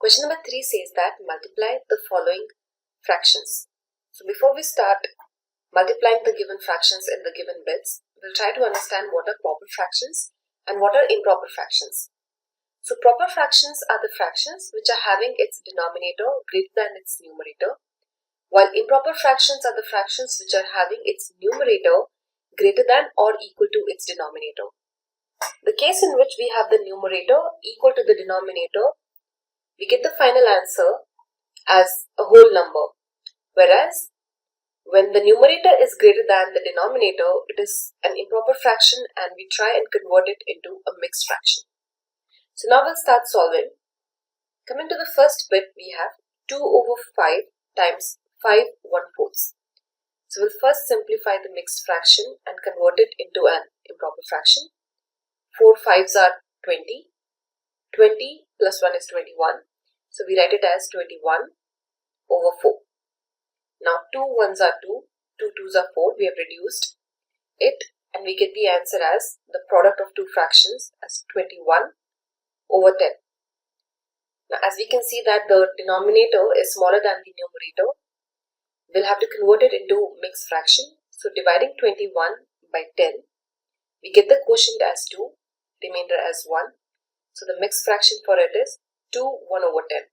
Question number 3 says that multiply the following fractions. So before we start multiplying the given fractions in the given bits, we'll try to understand what are proper fractions and what are improper fractions. So proper fractions are the fractions which are having its denominator greater than its numerator, while improper fractions are the fractions which are having its numerator greater than or equal to its denominator. The case in which we have the numerator equal to the denominator, we get the final answer as a whole number, whereas when the numerator is greater than the denominator, it is an improper fraction and we try and convert it into a mixed fraction. So now we'll start solving. Coming to the first bit, we have 2 over 5 times 5 1/4. So we'll first simplify the mixed fraction and convert it into an improper fraction. 4 5s are 20. 20 plus 1 is 21. So we write it as 21 over 4. Now 2 1s are 2, 2 2s are 4. We have reduced it and we get the answer as the product of two fractions as 21 over 10. Now as we can see that the denominator is smaller than the numerator, we'll have to convert it into mixed fraction. So dividing 21 by 10, we get the quotient as 2, remainder as 1. So the mixed fraction for it is 2 1 over 10.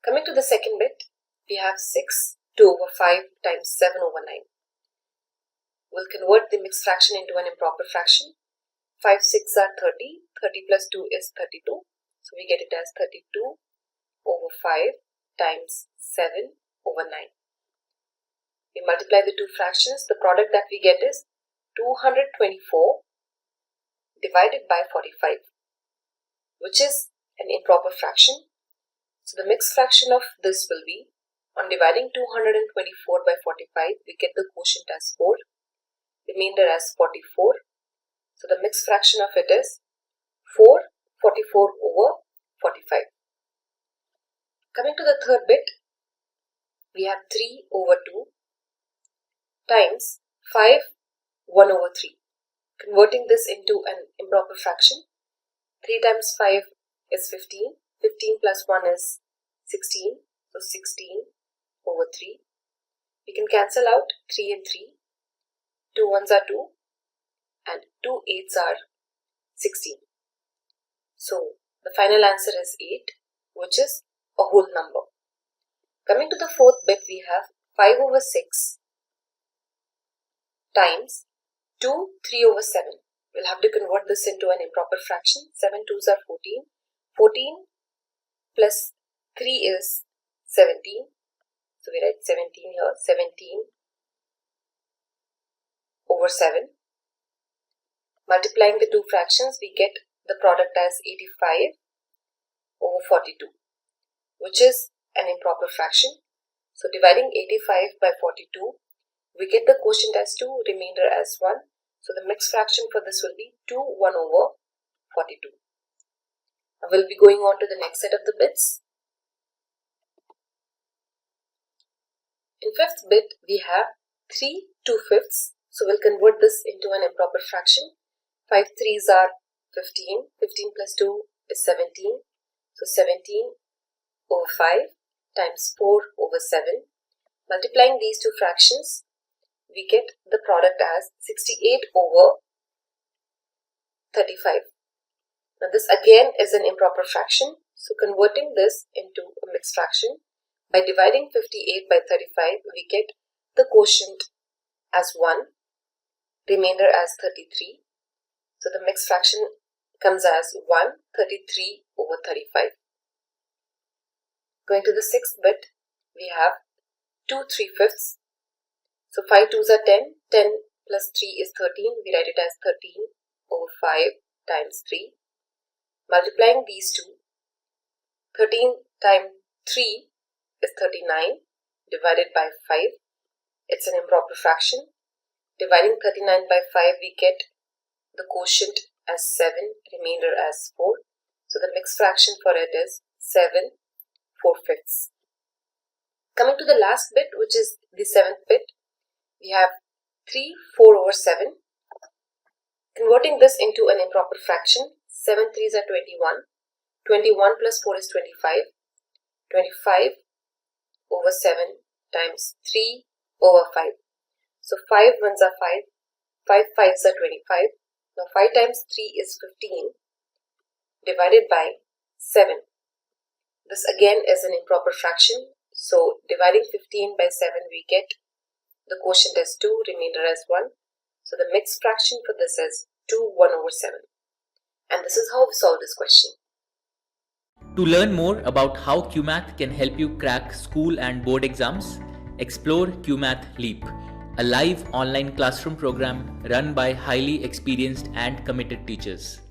Coming to the second bit, we have 6 2 over 5 times 7 over 9. We'll convert the mixed fraction into an improper fraction. 5 6 are 30. 30 plus 2 is 32. So we get it as 32 over 5 times 7 over 9. We multiply the two fractions. The product that we get is 224 divided by 45, which is an improper fraction. So the mixed fraction of this will be, on dividing 224 by 45, we get the quotient as 4, remainder as 44. So the mixed fraction of it is 4 44 over 45. Coming to the third bit, we have 3 over 2 times 5 1 over 3. Converting this into an improper fraction, 3 times 5 is 15. 15 plus 1 is 16. So 16 over 3. We can cancel out 3 and 3. 2 1s are 2 and 2 8s are 16. So the final answer is 8, which is a whole number. Coming to the fourth bit, we have 5 over 6 times 2 3 over 7. We'll have to convert this into an improper fraction. 7 2s are 14. 14 plus 3 is 17. So we write 17 here. 17 over 7. Multiplying the two fractions, we get the product as 85 over 42, which is an improper fraction. So dividing 85 by 42, we get the quotient as 2, remainder as 1. So the mixed fraction for this will be 2 1 over 42. Now we'll be going on to the next set of the bits. In fifth bit, we have 3 2/5. So we'll convert this into an improper fraction. 5 3s are 15. 15 plus 2 is 17. So 17 over 5 times 4 over 7. Multiplying these two fractions, we get the product as 68 over 35. Now this again is an improper fraction. So converting this into a mixed fraction, by dividing 58 by 35, we get the quotient as 1, remainder as 33. So the mixed fraction comes as 133 over 35. Going to the sixth bit, we have 2 3/5. So 5 2s are 10. 10 plus 3 is 13. We write it as 13 over 5 times 3. Multiplying these two, 13 times 3 is 39 divided by 5. It's an improper fraction. Dividing 39 by 5, we get the quotient as 7, remainder as 4. So the mixed fraction for it is 7 4/5. Coming to the last bit, which is the seventh bit, we have 3 4 over 7. Converting this into an improper fraction, 7 3s are 21. 21 plus 4 is 25. 25 over 7 times 3 over 5. So 5 ones are 5. 5 fives are 25. Now 5 times 3 is 15 divided by 7. This again is an improper fraction. So dividing 15 by 7 we get the quotient as 2, remainder as 1. So the mixed fraction for this is 2 1 over 7. And this is how we solve this question. To learn more about how QMath can help you crack school and board exams, explore QMath Leap, a live online classroom program run by highly experienced and committed teachers.